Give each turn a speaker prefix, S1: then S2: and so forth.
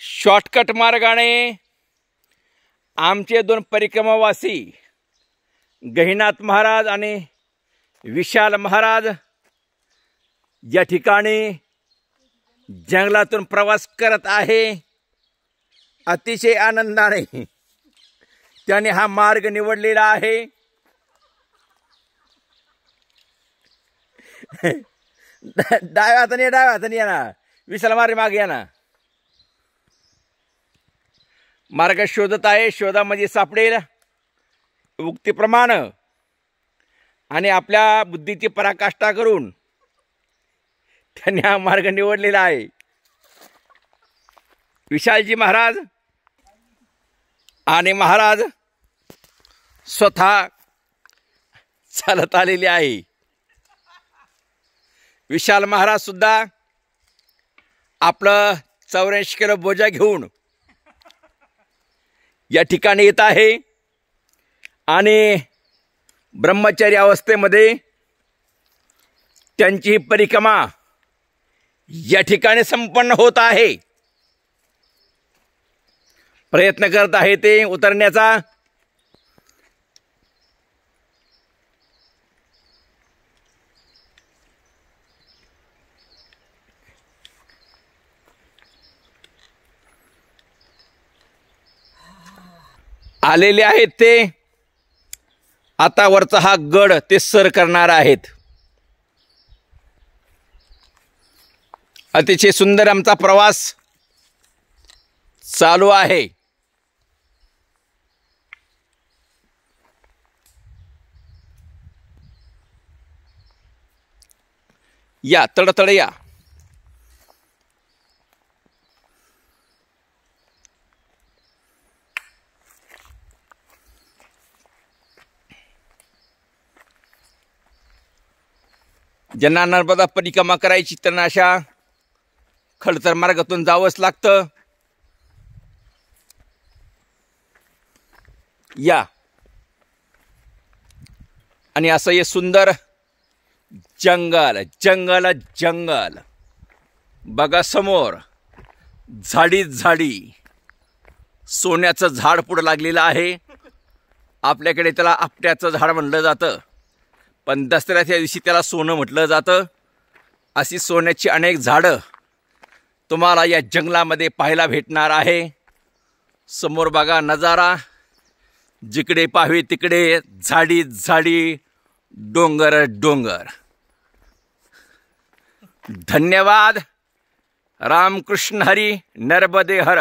S1: Shortcut मार्गाने आमचे दोन परिक्रमावासी गहिनाथ महाराज आणि विशाल महाराज या ठिकाणी जंगलातून प्रवास करत आहे। अतिशय आनंदाने त्याने हा मार्ग निवडलेला आहे। डाव्या हाताने या ना, विशाल मार्ग मागे या ना। मार्ग शोधत आहे, शोधामध्ये सापडेल उक्तीप्रमाणे आणि आपल्या बुद्धीची पराकाष्ठा करून त्यांनी हा मार्ग निवडलेला आहे। विशालजी महाराज आणि महाराज स्वतः चालत आलेले आहे। विशाल महाराज सुद्धा आपलं 84 किलो बोजा घेऊन या ठिकाणी येत आहे आणि ब्रह्मचर्य अवस्थेमध्ये त्यांची परिक्रमा या ठिकाणी संपन्न होत आहे। प्रयत्न करत आहे ते उतरण्याचा। आलेले आहेत ते, आता वरचा हा गड ते सर करणार आहेत। अतिशय सुंदर आमचा प्रवास चालू आहे। या तडतड या। ज्यांना नर्मदा परिक्रमा करायची त्यांना अशा खडतर मार्गातून जावंच लागतं। या आणि असं हे सुंदर जंगल जंगल जंगल बघा, समोर झाडी झाडी सोन्याचं झाड पुढं लागलेलं आहे। आपल्याकडे त्याला आपट्याचं झाड म्हणलं जातं, पण दसऱ्याच्या दिवशी त्याला सोनं म्हटलं जातं। अशी सोन्याची अनेक झाडं तुम्हाला या जंगलामध्ये पाहायला भेटणार आहे। समोर बघा नजारा, जिकडे पाहावे तिकडे झाडी झाडी, डोंगर डोंगर। धन्यवाद। रामकृष्ण हरी, नर्मदे हर।